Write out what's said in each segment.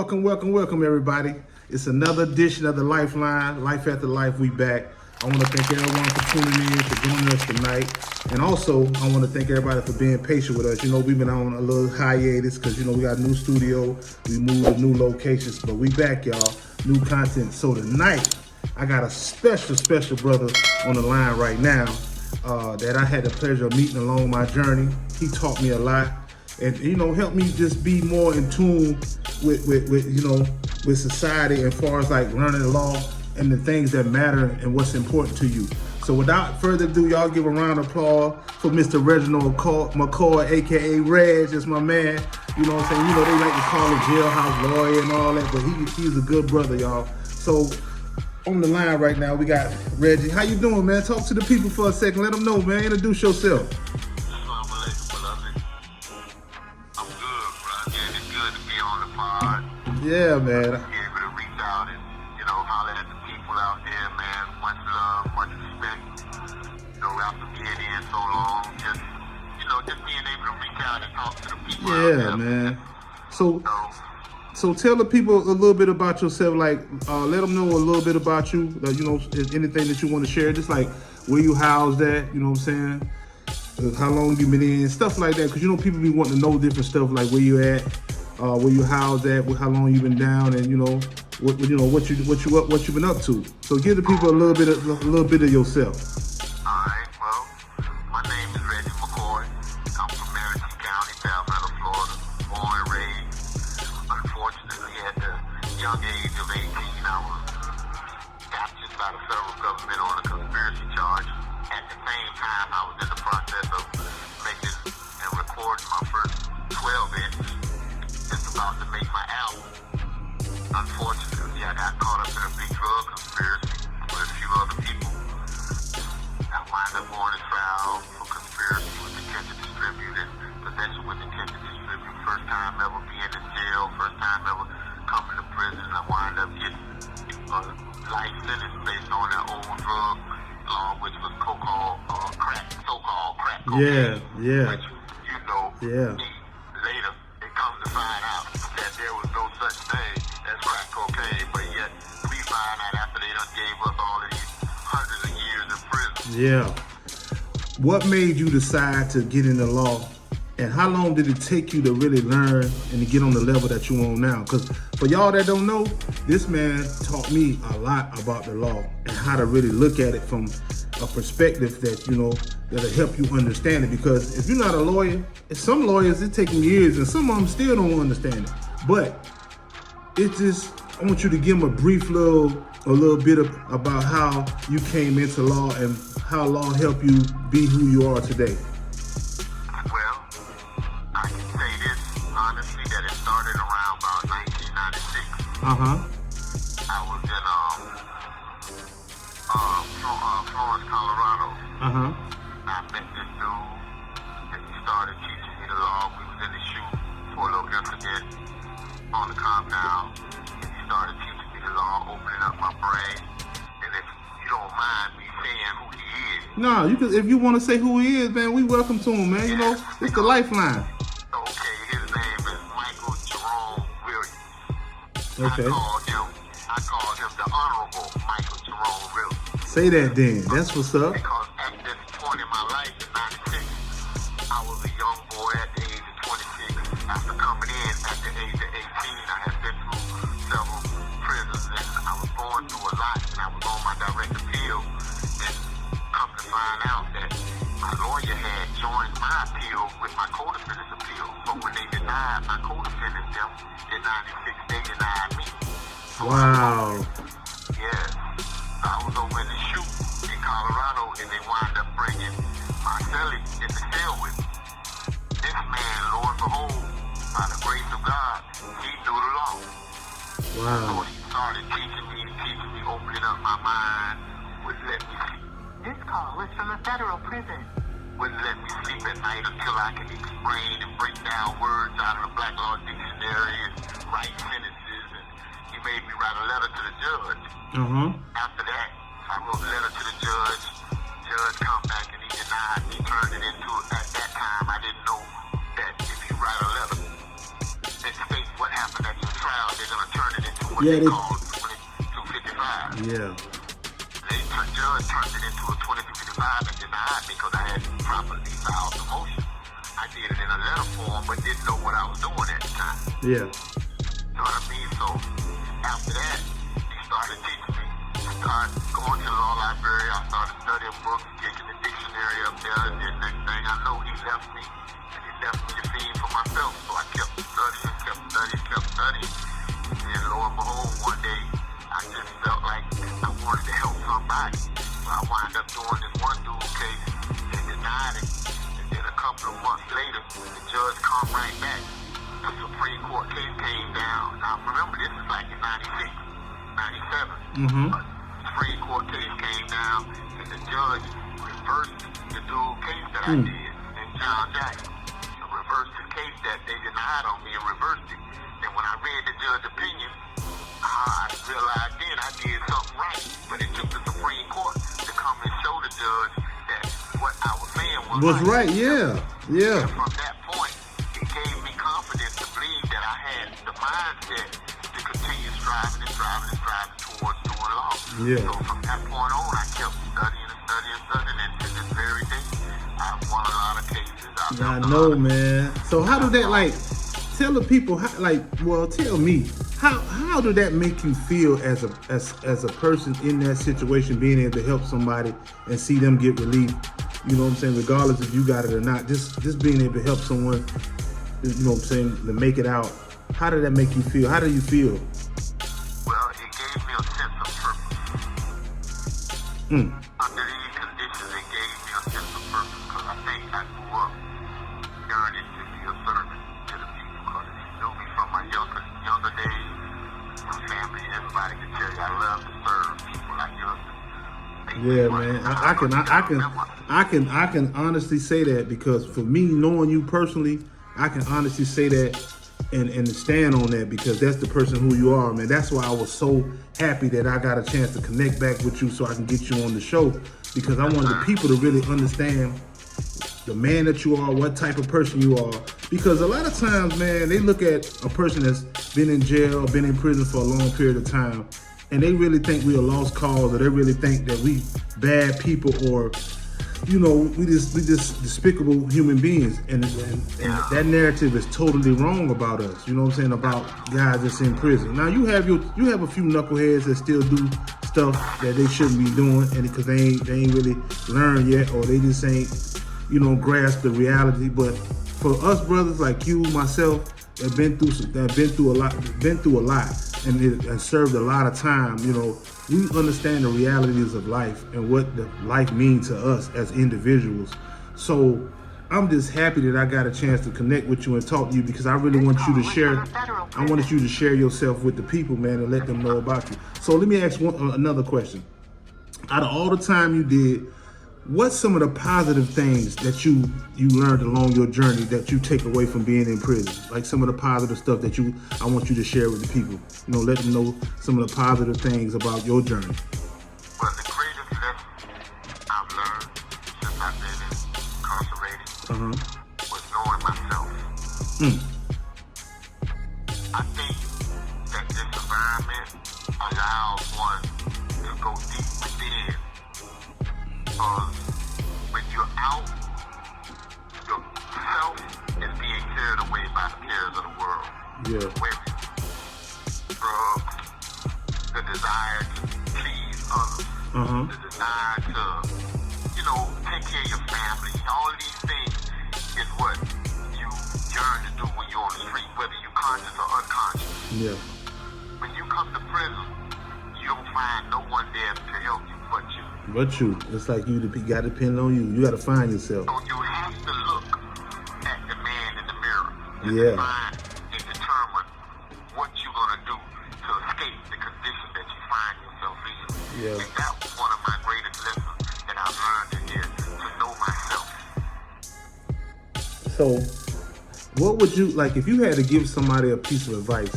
Welcome, everybody. It's another edition of the Lifeline, Life After Life. We back. I want to thank everyone for tuning in, for joining us tonight. And also, I want to thank everybody for being patient with us. You know, we've been on a little hiatus because, you know, we got a new studio. We moved to new locations, but we back, y'all. New content. So tonight, I got a special brother on the line right now that I had the pleasure of meeting along my journey. He taught me a lot. And, you know, help me just be more in tune with society as far as like learning the law and the things that matter and what's important to you. So without further ado, y'all give a round of applause for Mr. Reginald McCoy, aka Reg. That's my man. You know what I'm saying? You know, they like to call him jailhouse lawyer and all that, but he's a good brother, y'all. So on the line right now, we got Reggie. How you doing, man? Talk to the people for a second. Let them know, man. Introduce yourself. Yeah, man. Be able to reach out and, you know, holler at the people out there, man. Much love, much respect. You know, after being in so long, just being able to reach out and talk to the people out there. Yeah, man. So tell the people a little bit about yourself. Like, let them know a little bit about you. You know, anything that you want to share. Just like where you housed at. You know what I'm saying? How long you been in, stuff like that. Because you know, people be wanting to know different stuff, like where you at. Where you housed at, how long you been down, and you know what you been up to. So give the people a little bit of yourself. All right. Well, my name is Reggie McCoy. I'm from Madison County, South Florida, born and raised. Unfortunately, at the young age of 18, I was captured by the federal government on a conspiracy charge. At the same time, I was in the process of making and recording my first 12-inch. Just about to make my album. Unfortunately, I got caught up in a big drug conspiracy with a few other people. I wound up going to trial for conspiracy with intent to distribute and possession with intent to distribute. First time ever being in jail, first time ever coming to prison. I wound up getting a life sentence based on that old drug law, which was so-called crack cocaine. Yeah. Which, you know, later, come to find out that there was no such thing as crack cocaine, but yet we find out after they done gave us all of these hundreds of years in prison. Yeah. What made you decide to get in the law, and how long did it take you to really learn and to get on the level that you on now? Because for y'all that don't know, this man taught me a lot about the law and how to really look at it from a perspective that, you know, that'll help you understand it. Because if you're not a lawyer, some lawyers, it takes them years, and some of them still don't understand it. But it's just, I want you to give them a little bit about how you came into law and how law helped you be who you are today. Well, I can say this honestly, that it started around about 1996. I was in Florence, Colorado. I met this dude, and he started teaching me the law. We was in the shoot for a little incident on the compound, and he started teaching me the law, opening up my brain. And if you don't mind me saying who he is. No, you can. If you want to say who he is, man, we welcome to him, man. You know, it's the Lifeline. Okay, his name is Michael Jerome Williams. Okay. I called him the Honorable Michael Jerome Williams. Say that then. That's what's up. Because at this point in my life, in 96, I was a young boy at the age of 26. After coming in at the age of 18, I had been through several prisons, and I was going through a lot, and I was on my direct appeal. And come to find out that my lawyer had joined my appeal with my co-defendant's appeal. But when they denied my co-defendant them in 96, they denied me. Wow. Yeah. I was over in the shoot in Colorado, and they wound up bringing my cellie in the cell with me. This man, lo and behold, by the grace of God, he knew the law. Wow. So he started teaching me, opening up my mind, wouldn't let me sleep. This call is from a federal prison. Wouldn't let me sleep at night until I could explain and break down words out of the Black Law Dictionary and write sentences. And he made me write a letter to the judge. After that, I wrote a letter to the judge. Judge come back and he denied me, turned it into, at that time, I didn't know that if you write a letter and state what happened at your trial, they're going what Yeah, they call 2255. yeah. The judge turned it into a 2255 and denied me because I hadn't properly filed the motion. I did it in a letter form, but didn't know what I was doing at the time. Yeah. You know what I mean? So after that, he started teaching me. I started going to the law library. I started studying books, taking the dictionary up there. And then next thing I know, he left me. And he left me to fend for myself. So I kept studying. And lo and behold, one day, I just felt like I wanted to help somebody. So I wound up doing this one dude case and denied it. And then a couple of months later, the judge come right back. The Supreme Court case came down. Now remember, this is like in 96, 97. Mm-hmm. Supreme Court case came down, and the judge reversed the dude case that I did in John Jackson. Reversed the case that they denied on me and reversed it. And when I read the judge's opinion, I realized then I did something right. But it took the Supreme Court to come and show the judge that what I was saying was right. Yeah. And from that point, it gave me confidence to believe that I had the mindset to continue striving towards doing law. Yeah. So from that point on, I kept studying, and to this very day, I've won a lot of cases. I know, man. So how did that, like, tell the people, how, like, well, tell me, how did that make you feel as a person in that situation, being able to help somebody and see them get relief? You know what I'm saying? Regardless if you got it or not, just being able to help someone, you know what I'm saying, to make it out. How did that make you feel? How do you feel? Well, it gave me a sense of purpose. Under these conditions, it gave me a sense of purpose because I think I grew up yearning to be a servant to the people because he knew me from my younger days. My family, everybody can tell you I love to serve people like yours. Yeah, man. I can honestly say that because for me, knowing you personally, I can honestly say that and stand on that because that's the person who you are, man. That's why I was so happy that I got a chance to connect back with you so I can get you on the show because I wanted the people to really understand the man that you are, what type of person you are. Because a lot of times, man, they look at a person that's been in jail, been in prison for a long period of time, and they really think we a lost cause, or they really think that we bad people, or you know, we just despicable human beings, and that narrative is totally wrong about us. You know what I'm saying, about guys that's in prison. Now you have a few knuckleheads that still do stuff that they shouldn't be doing, and because they ain't really learned yet, or they just ain't, you know, grasp the reality. But for us brothers like you, myself, that been through a lot, and served a lot of time, you know, we understand the realities of life and what the life means to us as individuals. So I'm just happy that I got a chance to connect with you and talk to you because I really want you to share. I wanted you to share yourself with the people, man, and let them know about you. So let me ask another question. Out of all the time you did, what's some of the positive things that you learned along your journey that you take away from being in prison? Like some of the positive stuff that I want you to share with the people. You know, let them know some of the positive things about your journey. Well, the greatest lesson I've learned since I've been incarcerated was knowing myself. I think that this environment allows one to go deep within. When you're out, yourself is being carried away by the cares of the world. Yeah. Women, drugs, the desire to please others, the desire to, you know, take care of your family. All of these things is what you yearn to do when you're on the street, whether you're conscious or unconscious. Yeah. When you come to prison, you'll find no one there to help you but you. But you, it's like you got to depend on you. You got to find yourself. So you have to look at the man in the mirror and define and determine what you're going to do to escape the condition that you find yourself in. Yeah. And that was one of my greatest lessons that I've learned in here, to know myself. So, what would you, like, if you had to give somebody a piece of advice,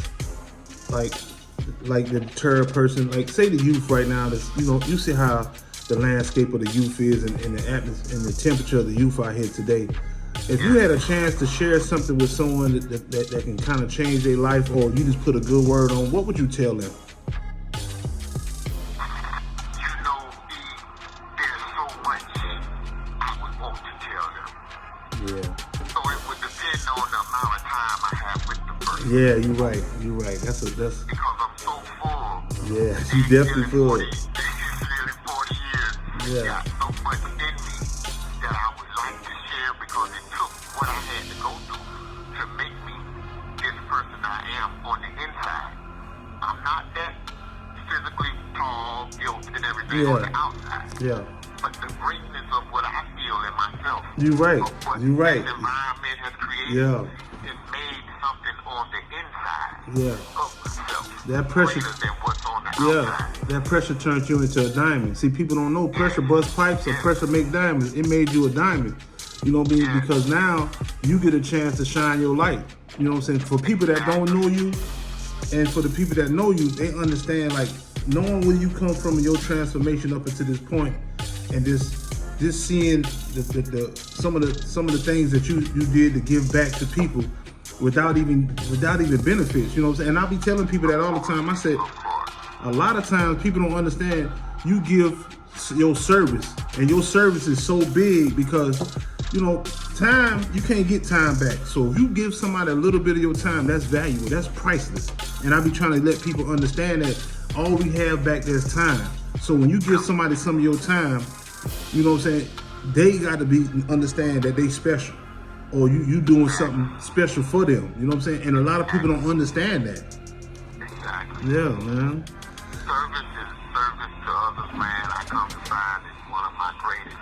like the deter person, like say the youth right now, that's, you know, you see how the landscape of the youth is and the atmosphere and the temperature of the youth out here today. If you had a chance to share something with someone that can kind of change their life, or you just put a good word on, what would you tell them? You know, there's so much I would want to tell them. Yeah. So it would depend on the amount of time I have with the person. Yeah, you're right. You're right. That's Because I'm so full. yeah. You definitely feel it. It's nearly 40 years. Yeah. Got so much in me that I would like to share because it took what I had to go through to make me this person I am on the inside. I'm not that physically tall, built, and everything on the outside. Yeah. But the greatness of what I feel in myself. You're right. Of what You're right. this environment has created. Yeah. It made something on the inside Yeah. of myself. That pressure. Greater than what's on the Yeah. outside. That pressure turns you into a diamond. See, people don't know pressure bust pipes or pressure make diamonds. It made you a diamond. You know what I mean? Because now you get a chance to shine your light. You know what I'm saying? For people that don't know you, and for the people that know you, they understand, like, knowing where you come from and your transformation up until this point, and just seeing the some of the things that you did to give back to people without even benefits. You know what I'm saying? And I be telling people that all the time. I said, a lot of times people don't understand. You give your service, and your service is so big because, you know, time, you can't get time back. So if you give somebody a little bit of your time, that's valuable, that's priceless. And I be trying to let people understand that all we have back there is time. So when you give somebody some of your time, you know what I'm saying, they got to understand that they special, or you doing something special for them. You know what I'm saying? And a lot of people don't understand that. Exactly. Yeah, man. Service to others, man. I come to find is one of my greatest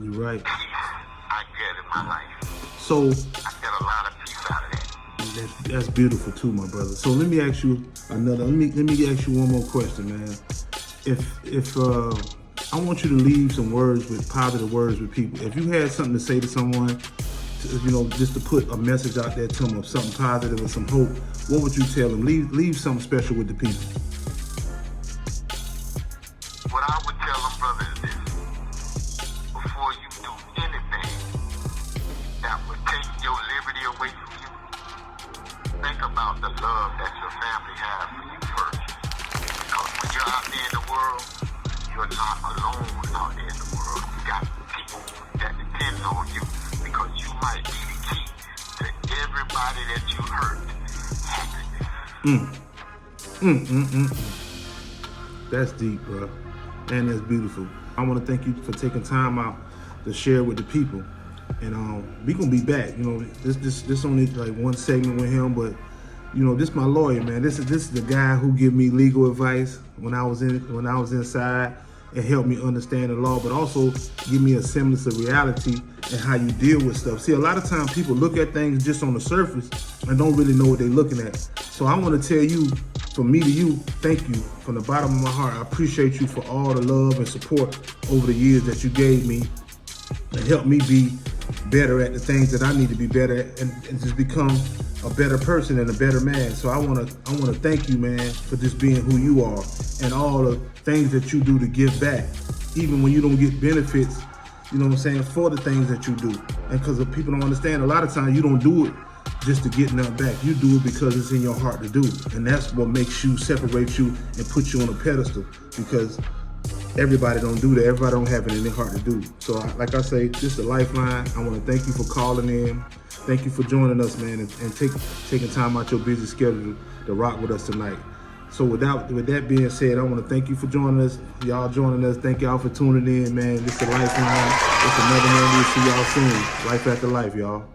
You're right. peace I get in my life. So I get a lot of peace out of that. that's beautiful too, my brother. So let me ask you another. Let me ask you one more question, man. If I want you to leave some words with positive words with people. If you had something to say to someone, you know, just to put a message out there to them of something positive or some hope, what would you tell them? Leave something special with the people. What I would tell them, brother, is this. Before you do anything that would take your liberty away from you, think about the love that your family has for you first. Because when you're out there in the world, you're not alone out there in the world. You got people that depend on you because you might be the key to everybody that you hurt happiness. That's deep, bro. And that's beautiful. I want to thank you for taking time out to share with the people. And we gonna be back. You know, this only like one segment with him, but you know, this my lawyer, man. This is the guy who give me legal advice when I was inside, and helped me understand the law, but also give me a semblance of reality and how you deal with stuff. See, a lot of times people look at things just on the surface and don't really know what they're looking at. So I want to tell you, from me to you, thank you from the bottom of my heart. I appreciate you for all the love and support over the years that you gave me and helped me be better at the things that I need to be better at, and just become a better person and a better man. So I wanna thank you, man, for just being who you are and all the things that you do to give back, even when you don't get benefits, you know what I'm saying, for the things that you do. And because people don't understand, a lot of times you don't do it just to get nothing back. You do it because it's in your heart to do. And that's what makes you, separate you, and put you on a pedestal, because everybody don't do that. Everybody don't have it in their heart to do. So like I say, this is a lifeline. I want to thank you for calling in. Thank you for joining us, man, and taking time out your busy schedule to rock with us tonight. So with that being said, I want to thank you for joining us. Y'all joining us. Thank y'all for tuning in, man. This is a lifeline. It's another one. We'll see y'all soon. Life after life, y'all.